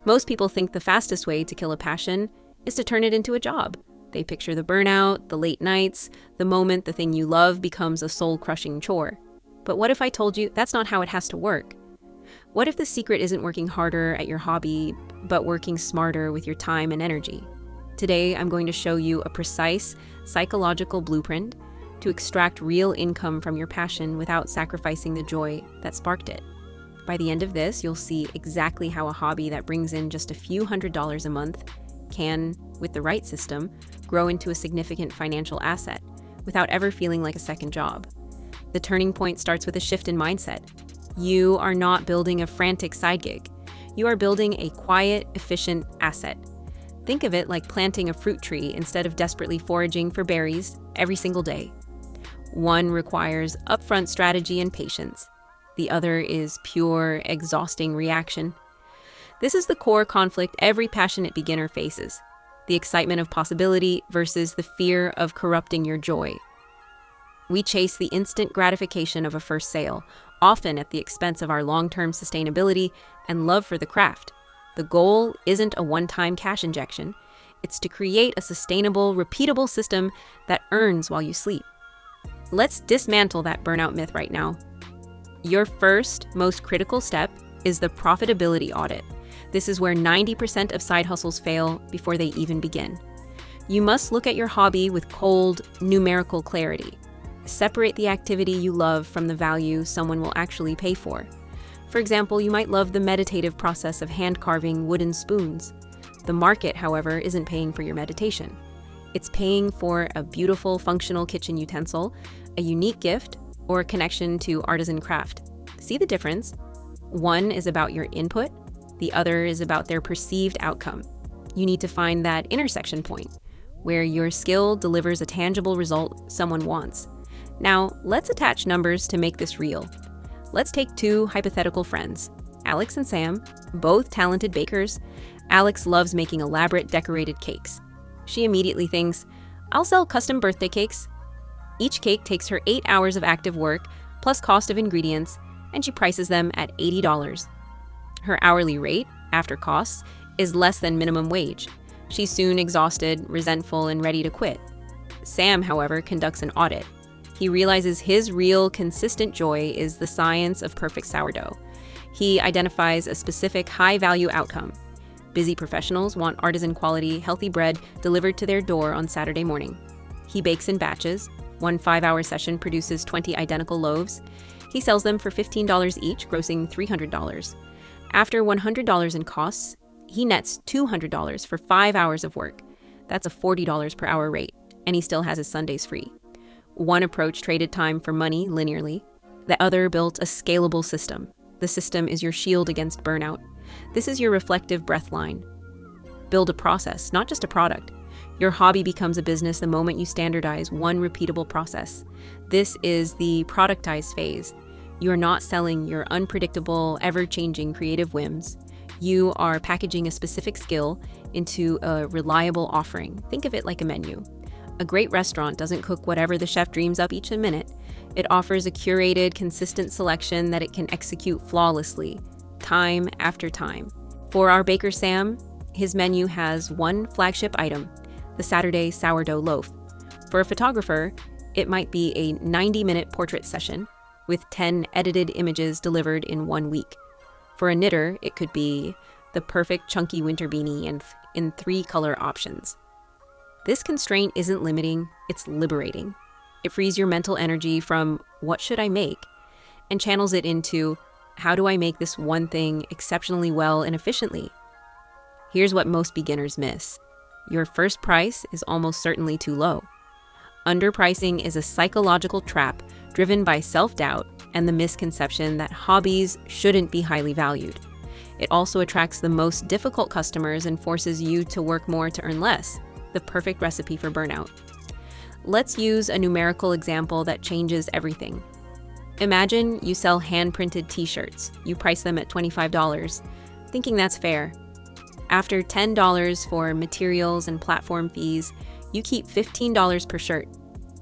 Most people think the fastest way to kill a passion is to turn it into a job. They picture the burnout, the late nights, the moment the thing you love becomes a soul-crushing chore. But what if I told you that's not how it has to work? What if the secret isn't working harder at your hobby, but working smarter with your time and energy? Today, I'm going to show you a precise psychological blueprint to extract real income from your passion without sacrificing the joy that sparked it. By the end of this, you'll see exactly how a hobby that brings in just a few $100s a month can, with the right system, grow into a significant financial asset without ever feeling like a second job. The turning point starts with a shift in mindset. You are not building a frantic side gig. You are building a quiet, efficient asset. Think of it like planting a fruit tree instead of desperately foraging for berries every single day. One requires upfront strategy and patience. The other is pure, exhausting reaction. This is the core conflict every passionate beginner faces: the excitement of possibility versus the fear of corrupting your joy. We chase the instant gratification of a first sale, often at the expense of our long-term sustainability and love for the craft. The goal isn't a one-time cash injection. It's to create a sustainable, repeatable system that earns while you sleep. Let's dismantle that burnout myth right now. Your first, most critical step is the profitability audit. This is where 90% of side hustles fail before they even begin. You must look at your hobby with cold, numerical clarity. Separate the activity you love from the value someone will actually pay for. For example, you might love the meditative process of hand-carving wooden spoons. The market, however, isn't paying for your meditation. It's paying for a beautiful, functional kitchen utensil, a unique gift, or a connection to artisan craft. See the difference? One is about your input, the other is about their perceived outcome. You need to find that intersection point, where your skill delivers a tangible result someone wants. Now, let's attach numbers to make this real. Let's take two hypothetical friends, Alex and Sam, both talented bakers. Alex loves making elaborate decorated cakes. She immediately thinks, I'll sell custom birthday cakes. Each cake takes her 8 hours of active work, plus cost of ingredients, and she prices them at $80. Her hourly rate, after costs, is less than minimum wage. She's soon exhausted, resentful, and ready to quit. Sam, however, conducts an audit. He realizes his real, consistent joy is the science of perfect sourdough. He identifies a specific high-value outcome. Busy professionals want artisan-quality, healthy bread delivered to their door on Saturday morning. He bakes in batches. One 5-hour session produces 20 identical loaves. He sells them for $15 each, grossing $300. After $100 in costs, he nets $200 for 5 hours of work. That's a $40 per hour rate, and he still has his Sundays free. One approach traded time for money linearly. The other built a scalable system. The system is your shield against burnout. This is your reflective breath line. Build a process, not just a product. Your hobby becomes a business the moment you standardize one repeatable process. This is the productize phase. You are not selling your unpredictable, ever-changing creative whims. You are packaging a specific skill into a reliable offering. Think of it like a menu. A great restaurant doesn't cook whatever the chef dreams up each minute. It offers a curated, consistent selection that it can execute flawlessly, time after time. For our baker Sam, his menu has one flagship item, the Saturday sourdough loaf. For a photographer, it might be a 90-minute portrait session with 10 edited images delivered in 1 week. For a knitter, it could be the perfect chunky winter beanie and in 3 color options. This constraint isn't limiting, it's liberating. It frees your mental energy from what should I make and channels it into how do I make this one thing exceptionally well and efficiently. Here's what most beginners miss. Your first price is almost certainly too low. Underpricing is a psychological trap driven by self-doubt and the misconception that hobbies shouldn't be highly valued. It also attracts the most difficult customers and forces you to work more to earn less. The perfect recipe for burnout. Let's use a numerical example that changes everything. Imagine you sell hand-printed t-shirts. You price them at $25, thinking that's fair. After $10 for materials and platform fees, you keep $15 per shirt.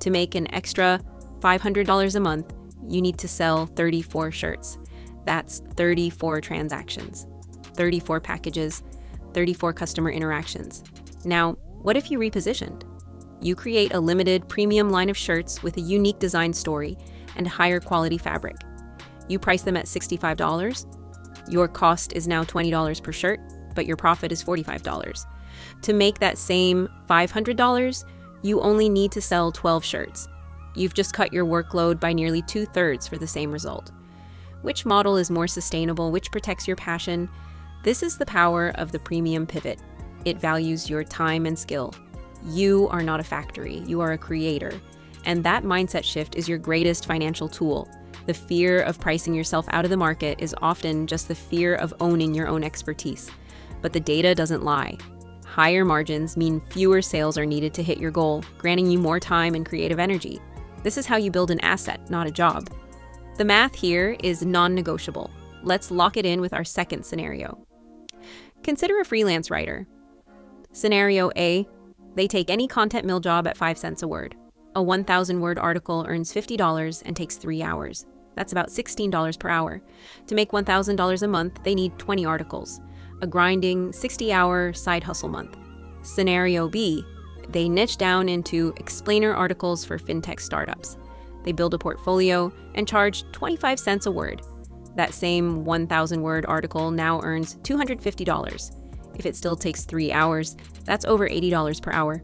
To make an extra $500 a month, you need to sell 34 shirts. That's 34 transactions. 34 packages, 34 customer interactions. Now, what if you repositioned? You create a limited premium line of shirts with a unique design story and higher quality fabric. You price them at $65. Your cost is now $20 per shirt, but your profit is $45. To make that same $500, you only need to sell 12 shirts. You've just cut your workload by nearly 2/3 for the same result. Which model is more sustainable? Which protects your passion? This is the power of the premium pivot. It values your time and skill. You are not a factory, you are a creator. And that mindset shift is your greatest financial tool. The fear of pricing yourself out of the market is often just the fear of owning your own expertise. But the data doesn't lie. Higher margins mean fewer sales are needed to hit your goal, granting you more time and creative energy. This is how you build an asset, not a job. The math here is non-negotiable. Let's lock it in with our second scenario. Consider a freelance writer. Scenario A, they take any content mill job at 5 cents a word. A 1,000-word article earns $50 and takes 3 hours. That's about $16 per hour. To make $1,000 a month, they need 20 articles, a grinding 60-hour side hustle month. Scenario B, they niche down into explainer articles for fintech startups. They build a portfolio and charge 25 cents a word. That same 1,000-word article now earns $250. If it still takes 3 hours, that's over $80 per hour.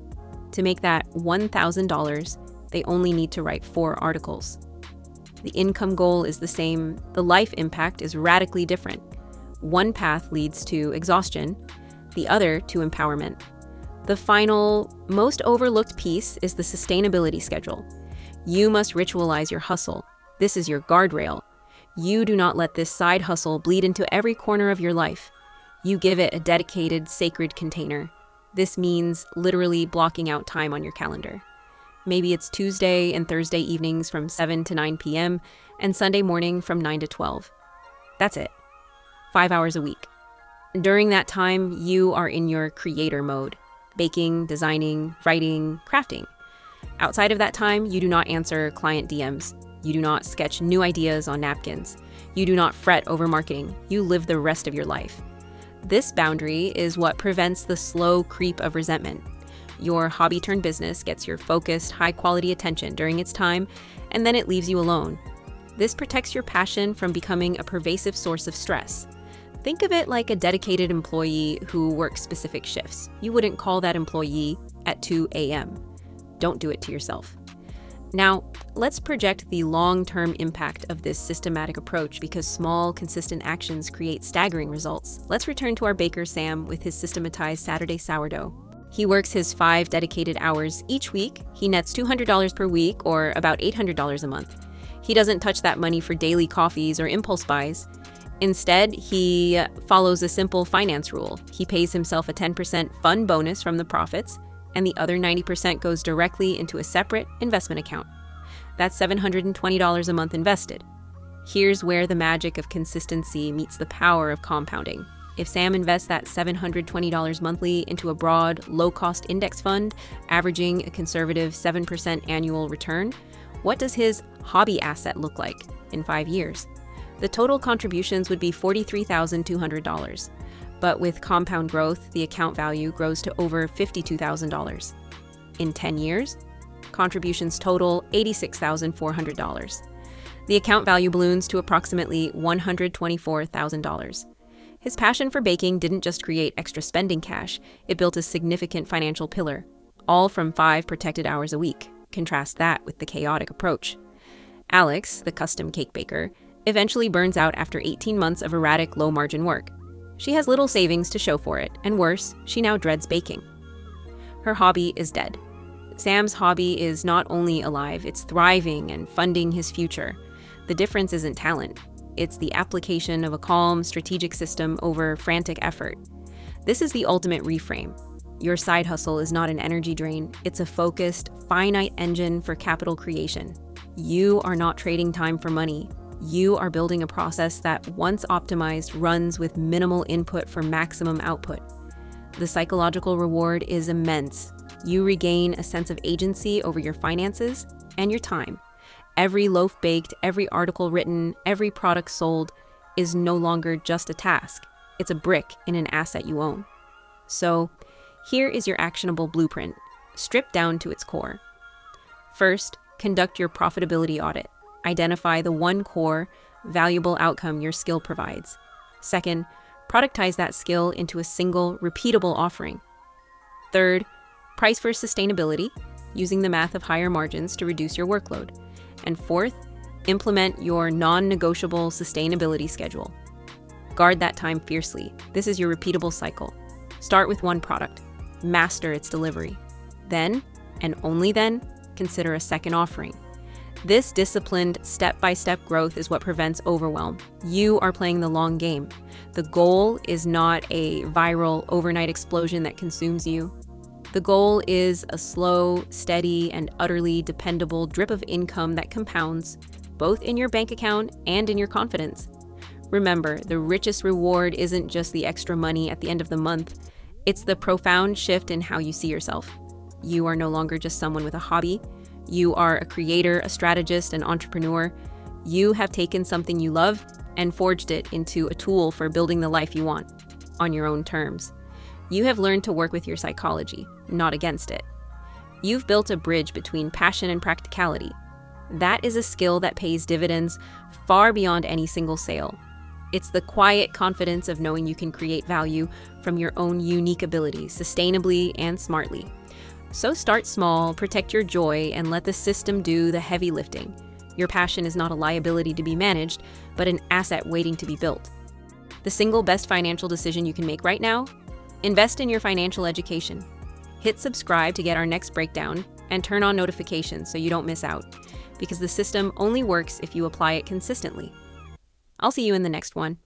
To make that $1,000, they only need to write 4 articles. The income goal is the same. The life impact is radically different. One path leads to exhaustion, the other to empowerment. The final, most overlooked piece is the sustainability schedule. You must ritualize your hustle. This is your guardrail. You do not let this side hustle bleed into every corner of your life. You give it a dedicated, sacred container. This means literally blocking out time on your calendar. Maybe it's Tuesday and Thursday evenings from 7 to 9 p.m. and Sunday morning from 9 to 12. That's it. 5 hours a week. During that time, you are in your creator mode, baking, designing, writing, crafting. Outside of that time, you do not answer client DMs. You do not sketch new ideas on napkins. You do not fret over marketing. You live the rest of your life. This boundary is what prevents the slow creep of resentment. Your hobby turned business gets your focused, high-quality attention during its time, and then it leaves you alone. This protects your passion from becoming a pervasive source of stress. Think of it like a dedicated employee who works specific shifts. You wouldn't call that employee at 2 a.m. Don't do it to yourself. Now, let's project the long-term impact of this systematic approach because small, consistent actions create staggering results. Let's return to our baker Sam with his systematized Saturday sourdough. He works his 5 dedicated hours each week. He nets $200 per week or about $800 a month. He doesn't touch that money for daily coffees or impulse buys. Instead, he follows a simple finance rule. He pays himself a 10% fund bonus from the profits, and the other 90% goes directly into a separate investment account. That's $720 a month invested. Here's where the magic of consistency meets the power of compounding. If Sam invests that $720 monthly into a broad, low-cost index fund, averaging a conservative 7% annual return, what does his hobby asset look like in 5 years? The total contributions would be $43,200. But with compound growth, the account value grows to over $52,000. In 10 years, contributions total $86,400. The account value balloons to approximately $124,000. His passion for baking didn't just create extra spending cash, it built a significant financial pillar, all from 5 protected hours a week. Contrast that with the chaotic approach. Alex, the custom cake baker, eventually burns out after 18 months of erratic, low-margin work. She has little savings to show for it, and worse, she now dreads baking. Her hobby is dead. Sam's hobby is not only alive, it's thriving and funding his future. The difference isn't talent. It's the application of a calm, strategic system over frantic effort. This is the ultimate reframe. Your side hustle is not an energy drain, it's a focused, finite engine for capital creation. You are not trading time for money. You are building a process that, once optimized, runs with minimal input for maximum output. The psychological reward is immense. You regain a sense of agency over your finances and your time. Every loaf baked, every article written, every product sold is no longer just a task. It's a brick in an asset you own. So, here is your actionable blueprint, stripped down to its core. First, conduct your profitability audit. Identify the one core, valuable outcome your skill provides. Second, productize that skill into a single, repeatable offering. Third, price for sustainability, using the math of higher margins to reduce your workload. And fourth, implement your non-negotiable sustainability schedule. Guard that time fiercely. This is your repeatable cycle. Start with one product. Master its delivery. Then, and only then, consider a second offering. This disciplined, step-by-step growth is what prevents overwhelm. You are playing the long game. The goal is not a viral, overnight explosion that consumes you. The goal is a slow, steady, and utterly dependable drip of income that compounds, both in your bank account and in your confidence. Remember, the richest reward isn't just the extra money at the end of the month. It's the profound shift in how you see yourself. You are no longer just someone with a hobby. You are a creator, a strategist, an entrepreneur. You have taken something you love and forged it into a tool for building the life you want, on your own terms. You have learned to work with your psychology, not against it. You've built a bridge between passion and practicality. That is a skill that pays dividends far beyond any single sale. It's the quiet confidence of knowing you can create value from your own unique abilities, sustainably and smartly. So start small, protect your joy, and let the system do the heavy lifting. Your passion is not a liability to be managed, but an asset waiting to be built. The single best financial decision you can make right now? Invest in your financial education. Hit subscribe to get our next breakdown, and turn on notifications so you don't miss out, because the system only works if you apply it consistently. I'll see you in the next one.